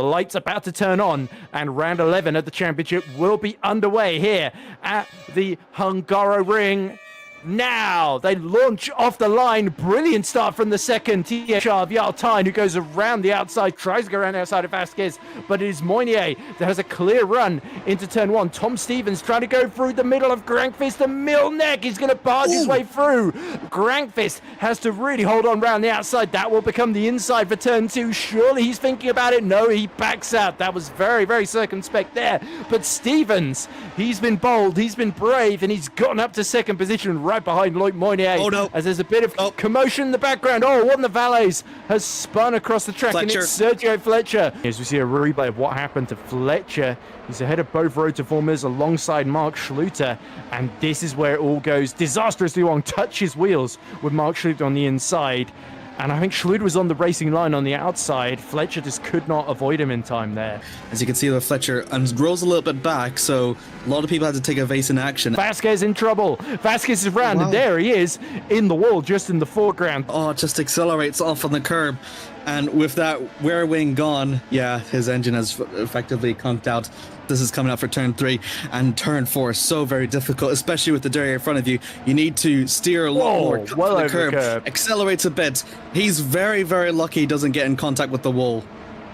lights about to turn on, and round 11 of the championship will be underway here at the Hungaroring. Now they launch off the line. Brilliant start from the second THR Yaltine, who goes around the outside, tries to go around the outside of Vasquez, but it is Moynier that has a clear run into turn one. Tom Stevens trying to go through the middle of Grankfist, and Milnek is going to barge his way through. Grankfist has to really hold on around the outside. That will become the inside for turn two. Surely he's thinking about it. No, he backs out. That was very, very circumspect there. But Stevens, he's been bold, he's been brave, and he's gotten up to second position right behind Loic Moynier. Oh no. As there's a bit of commotion in the background. Oh, one of the valets has spun across the track, and it's Sergio Fletcher. As we see a replay of what happened to Fletcher, he's ahead of both rotiformers alongside Mark Schluter, and this is where it all goes disastrously wrong. Touches wheels with Mark Schluter on the inside, and I think Schluter was on the racing line on the outside. Fletcher just could not avoid him in time there. As you can see, the Fletcher rolls a little bit back, so a lot of people had to take a Vase in action. Vasquez in trouble. Vasquez is round, and there he is in the wall, just in the foreground. Oh, it just accelerates off on the curb. And with that rear wing gone, yeah, his engine has effectively conked out. This is coming up for turn 3, and turn 4 is so very difficult, especially with the derriere in front of you. You need to steer a lot more well the curb, accelerates a bit. He's very, very lucky he doesn't get in contact with the wall.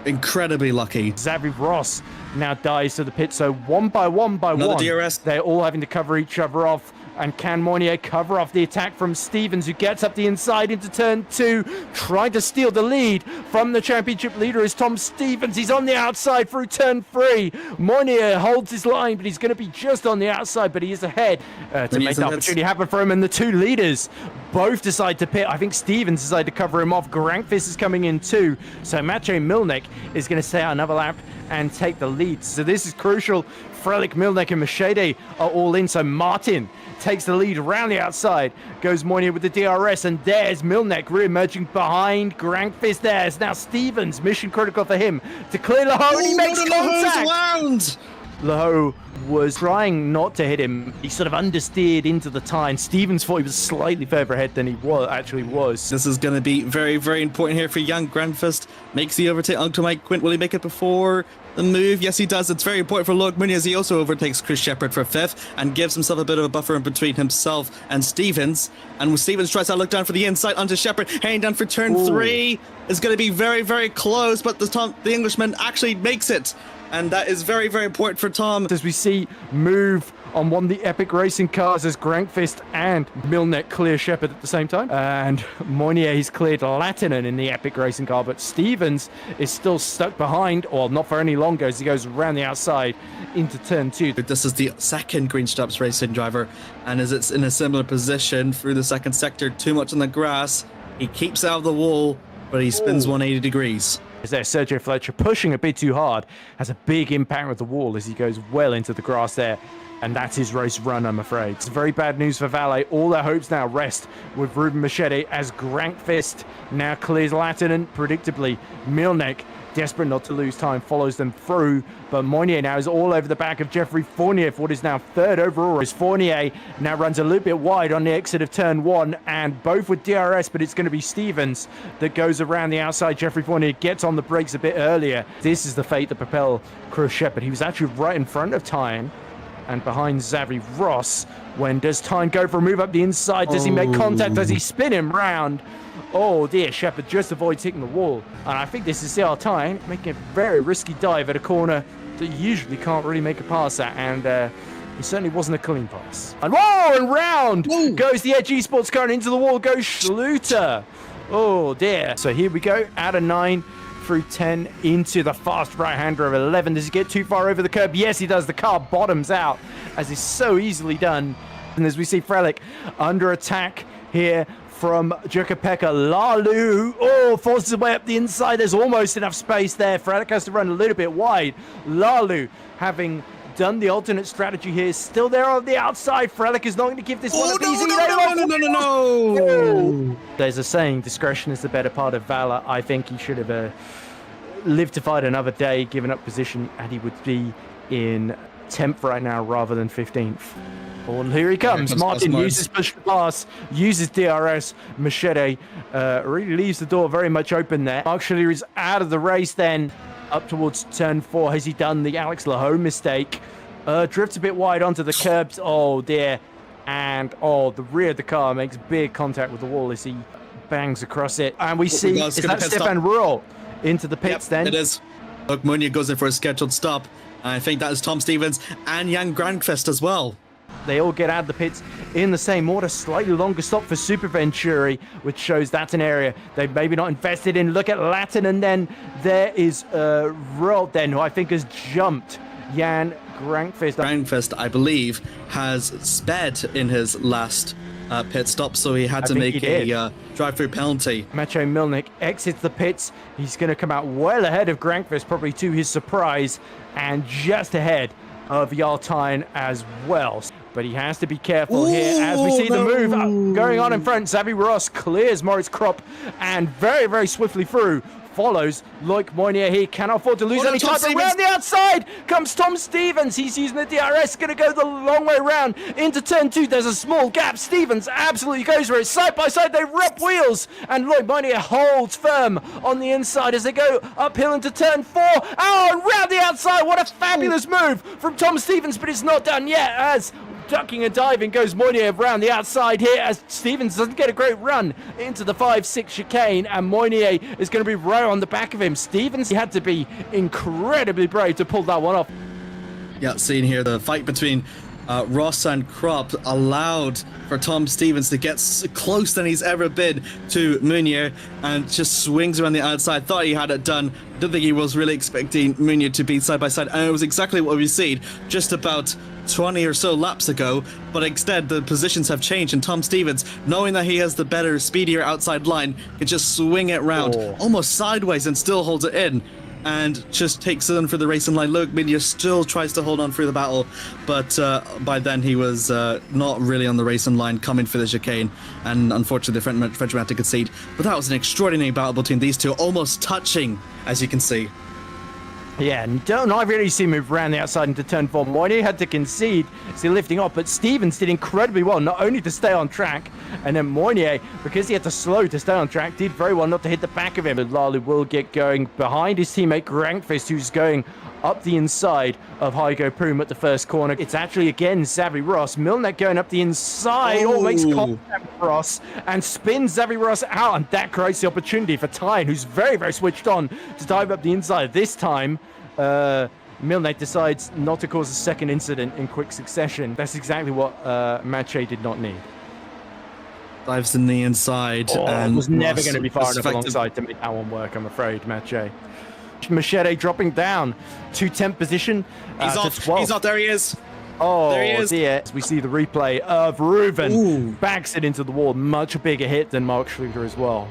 Incredibly lucky. Xavi Ross now dies to the pit, so one by one, DRS. They're all having to cover each other off. And can Moynier cover off the attack from Stevens, who gets up the inside into turn 2, trying to steal the lead from the championship leader is Tom Stevens. He's on the outside through turn 3. Moynier holds his line, but he's going to be just on the outside, but he is ahead to make the opportunity happen for him. And the two leaders both decide to pit. I think Stevens decided to cover him off. Grankfist is coming in too. So Maciej Milnek is going to stay out another lap and take the lead. So this is crucial. Frelick, Milnek, and Machete are all in. So Martin takes the lead around the outside, goes Moynier with the DRS, and there's Milnek re-emerging behind Grankfist. There's now Stevens, mission critical for him to clear Laho, and he makes contact. Laho was trying not to hit him. He sort of understeered into the tie. Stevens thought he was slightly further ahead than he actually was. This is going to be very, very important here for young Grankfist. Makes the overtake onto Mike Quint. Will he make it before the move? Yes, he does. It's very important for Loic Moynier, as he also overtakes Chris Shepherd for 5th and gives himself a bit of a buffer in between himself and Stevens. And when Stevens tries to look down for the inside onto Shepherd, heading down for turn 3, is going to be very, very close, but the Englishman actually makes it. And that is very, very important for Tom. As we see move on one of the epic racing cars as Grankfist and Milnek clear Shepherd at the same time. And Moynier, he's cleared Latinen in the epic racing car, but Stevens is still stuck behind, or not for any longer, as he goes around the outside into turn 2. This is the second Green Stops racing driver, and as it's in a similar position through the second sector, too much on the grass. He keeps out of the wall, but he spins 180 degrees. Is there Sergio Fletcher pushing a bit too hard, has a big impact with the wall as he goes well into the grass there. And that's his race run, I'm afraid. It's very bad news for Valet. All their hopes now rest with Ruben Machete as Grankfist now clears Latinen. Predictably, Milnek, desperate not to lose time, follows them through. But Moynier now is all over the back of Jeffrey Fournier for what is now 3rd overall. As Fournier now runs a little bit wide on the exit of turn 1, and both with DRS, but it's going to be Stevens that goes around the outside. Jeffrey Fournier gets on the brakes a bit earlier. This is the fate that propelled Chris Shepherd. He was actually right in front of Tyne and behind Xavi Ross. When does Tyne go for a move up the inside? Does he make contact? Does he spin him round? Oh dear, Shepherd just avoids hitting the wall. And I think this is CR Tyne making a very risky dive at a corner that usually can't really make a pass at. And it certainly wasn't a clean pass. And whoa, and round goes the Edge Esports car, and into the wall goes Schluter. Oh dear. So here we go, out of 9 through 10 into the fast right-hander of 11. Does he get too far over the curb? Yes, he does. The car bottoms out, as is so easily done. And as we see Frelick under attack here from Jukka-Pekka Lalu, forces his way up the inside. There's almost enough space there. Frelick has to run a little bit wide. Lalu, having done the alternate strategy here, is still there on the outside. Frelick is not going to give this one up easy. No. There's a saying, discretion is the better part of valor. I think he should have lived to fight another day, given up position, and he would be in 10th right now rather than 15th. Oh, here he comes. Martin uses push to pass, uses DRS. Machete really leaves the door very much open there. Mark Schiller is out of the race then. up towards turn 4. Has he done the Alex Lahone mistake? Drifts a bit wide onto the curbs. Oh dear. And the rear of the car makes big contact with the wall as he bangs across it. And we see, is that Stefan Ruhl into the pits then? It is. Look, Munya goes in for a scheduled stop. I think that is Tom Stevens and Jan Granqvist as well. They all get out of the pits in the same order. Slightly longer stop for Super Venturi, which shows that's an area they've maybe not invested in. Look at Latin, and then there is Ruhl then, who I think has jumped Jan Granqvist. Granqvist, I believe, has sped in his last pit stop, so he had to make a drive-through penalty. Maciej Milnik exits the pits. He's going to come out well ahead of Granqvist, probably to his surprise, and just ahead of Yartine as well. But he has to be careful here as we see the move going on in front. Xavi Ross clears Moritz Kropp and very, very swiftly through. Follows Loic Moynier. He cannot afford to lose any time. Around the outside comes Tom Stevens. He's using the DRS. Going to go the long way around into turn 2. There's a small gap. Stevens absolutely goes for it. Side by side, they rep wheels. And Loic Moynier holds firm on the inside as they go uphill into turn 4. Oh, and round the outside. What a fabulous move from Tom Stevens. But it's not done yet as ducking and diving goes Moynier around the outside here as Stevens doesn't get a great run into the 5-6 chicane, and Moynier is going to be right on the back of him. Stevens, he had to be incredibly brave to pull that one off. Yeah, seeing here the fight between Ross and Kropp allowed for Tom Stevens to get close than he's ever been to Meunier, and just swings around the outside. Thought he had it done. Don't think he was really expecting Meunier to be side by side, and it was exactly what we've seen just about 20 or so laps ago, but instead the positions have changed, and Tom Stevens, knowing that he has the better, speedier outside line, can just swing it round almost sideways and still holds it in, and just takes it in for the racing line. Look, Meunier still tries to hold on through the battle, but by then he was not really on the racing line, coming for the chicane, and unfortunately the Frenchman had to concede. But that was an extraordinary battle between these two, almost touching, as you can see. Yeah, and don't I really see him move around the outside into turn 4. Moynier had to concede, so lifting off, but Stevens did incredibly well, not only to stay on track, and then Moynier, because he had to slow to stay on track, did very well not to hit the back of him. But Lally will get going behind his teammate Granqvist, who's going up the inside of Hugo Prüm at the first corner. It's actually, again, Xavi Ross. Milnek going up the inside, makes contact with Ross, and spins Xavi Ross out, and that creates the opportunity for Tyne, who's very, very switched on, to dive up the inside. This time, Milnek decides not to cause a second incident in quick succession. That's exactly what Maciej did not need. Dives in the inside. And was never going to be far enough alongside to make that one work, I'm afraid, Maciej. Machete dropping down to 10th position. He's off. He's off. There he is. Oh, there he is. Dear. We see the replay of Reuven. Backs it into the wall. Much bigger hit than Mark Schluter as well.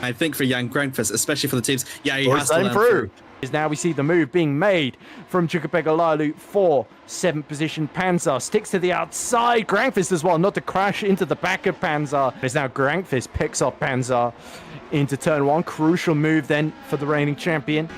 I think for Jan Granqvist, especially for the teams, he has to learn through. Now we see the move being made from Chukapega for 7th position. Panzer sticks to the outside. Granqvist as well, not to crash into the back of Panzer. As now Granqvist picks off Panzer into turn 1. Crucial move then for the reigning champion.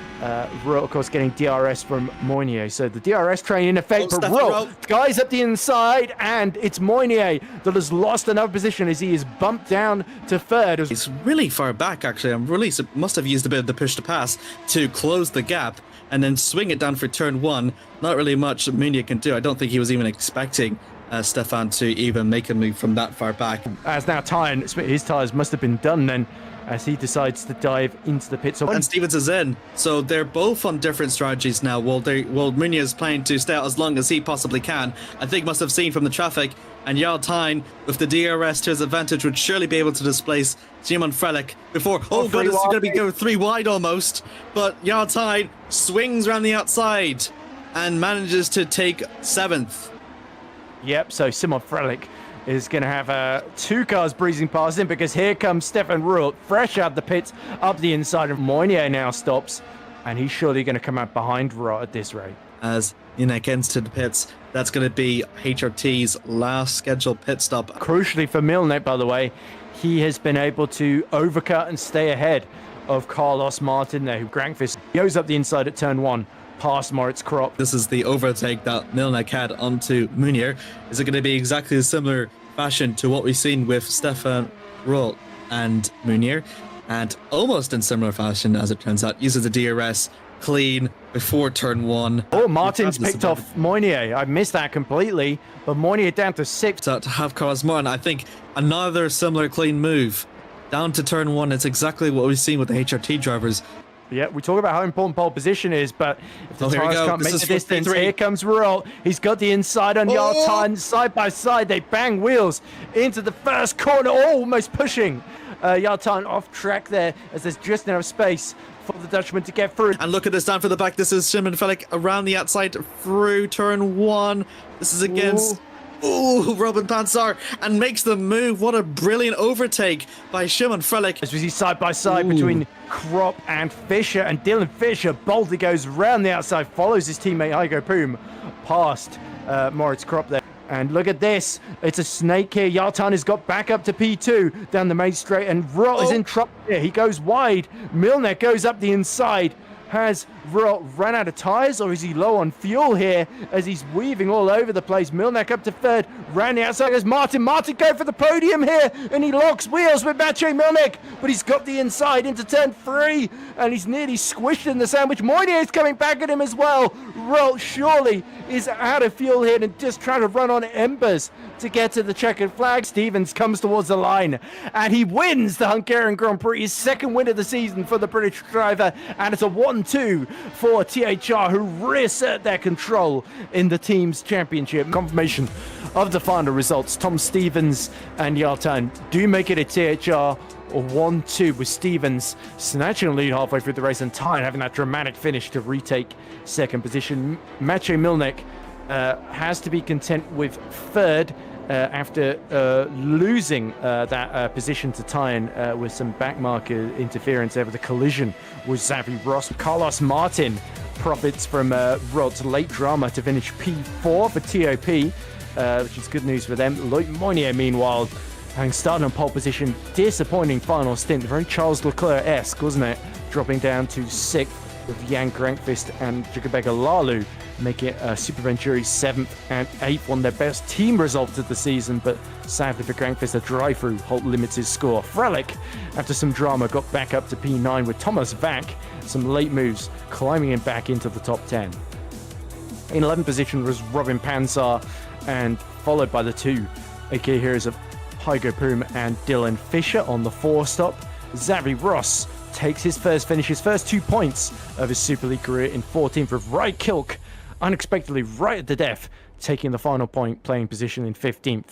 Ruhl, of course, getting DRS from Moynier. So the DRS train in effect, but Ruhl, guys up the inside, and it's Moynier that has lost another position as he is bumped down to 3rd. He's really far back, actually. I'm really must have used a bit of the push to pass to close the gap and then swing it down for turn 1. Not really much Moynier can do. I don't think he was even expecting Stefan to even make a move from that far back. As now Tyne, his tyres must have been done then, as he decides to dive into the pit. And Stevens is in, so they're both on different strategies now. While Meunier is planning to stay out as long as he possibly can, I think must have seen from the traffic, and Jarl Tyne, with the DRS to his advantage, would surely be able to displace Simon Frelich before. Oh god, it's going to be going 3 wide almost, but Jarl Tyne swings around the outside and manages to take 7th. Yep, so Simon Frelich is going to have 2 cars breezing past him, because here comes Stefan Ruhl, fresh out the pits, up the inside, and Moynier now stops, and he's surely going to come out behind Ruhl at this rate. As Milnek gets to the pits, that's going to be HRT's last scheduled pit stop. Crucially for Milnek, by the way, he has been able to overcut and stay ahead of Carlos Martin there, who Granqvist goes up the inside at turn 1. Past Moritz Kropp. This is the overtake that Milnek had onto Meunier. Is it going to be exactly a similar fashion to what we've seen with Stefan Ruhl and Meunier? And almost in similar fashion, as it turns out, uses the DRS clean before turn 1. Oh, Martin's picked off Moynier. I missed that completely, but Moynier down to 6th. So to have Carlos Martin, I think another similar clean move. Down to turn 1, it's exactly what we've seen with the HRT drivers. Yeah, we talk about how important pole position is, but if the here we tires go. can't This make is the for distance, P3. here comes Rolt. He's got the inside on Yartan, side by side. They bang wheels into the first corner, almost pushing Yartan off track there, as there's just enough space for the Dutchman to get through. And look at this down for the back. This is Shimon Felik around the outside through turn 1. This is against... Ooh, Robin Pansar, and makes the move. What a brilliant overtake by Shimon Felik. As we see side by side between Krop and Fischer, and Dylan Fischer boldly goes round the outside, follows his teammate Igo Poom past Moritz Krop there. And look at this, it's a snake here. Yartan has got back up to P2 down the main straight, and Rot is in trouble here. He goes wide. Milner goes up the inside. Has Rot run out of tyres, or is he low on fuel here as he's weaving all over the place? Milnek up to 3rd, round the outside goes Martin. Martin go for the podium here, and he locks wheels with Maciej Milnek, but he's got the inside into turn 3, and he's nearly squished in the sandwich. Moynier is coming back at him as well. Rot surely is out of fuel here and just trying to run on embers to get to the checkered flag. Stevens comes towards the line, and he wins the Hungarian Grand Prix, his 2nd win of the season for the British driver, and it's a 1-2 for THR, who reassert their control in the team's championship. Confirmation of the final results. Tom Stevens and Yartan do make it a THR 1-2, with Stevens snatching a lead halfway through the race and Tyne having that dramatic finish to retake 2nd position. Maciej Milnek has to be content with 3rd after losing that position to Tyne with some backmarker interference over the collision with Xavi Ross. Carlos Martin profits from Rod's late drama to finish P4 for TOP, which is good news for them. Loic Moynier, meanwhile, having started on pole position, disappointing final stint, very Charles Leclerc-esque, wasn't it? Dropping down to 6th with Jan Grankvist and Jukabega Lalu make it Super Venturi 7th and 8th, one of their best team results of the season, but sadly for Grankvist, a drive-through halt limits his score. Frelick, after some drama, got back up to P9 with Thomas Vack, some late moves, climbing him back into the top 10. In 11th position was Robin Pansar, and followed by the 2 AK heroes of Hygo Poom and Dylan Fischer on the 4 stop. Xavi Ross takes his first finish, his first 2 points of his Super League career in 14th, with Rai Kilk unexpectedly right at the death, taking the final point playing position in 15th.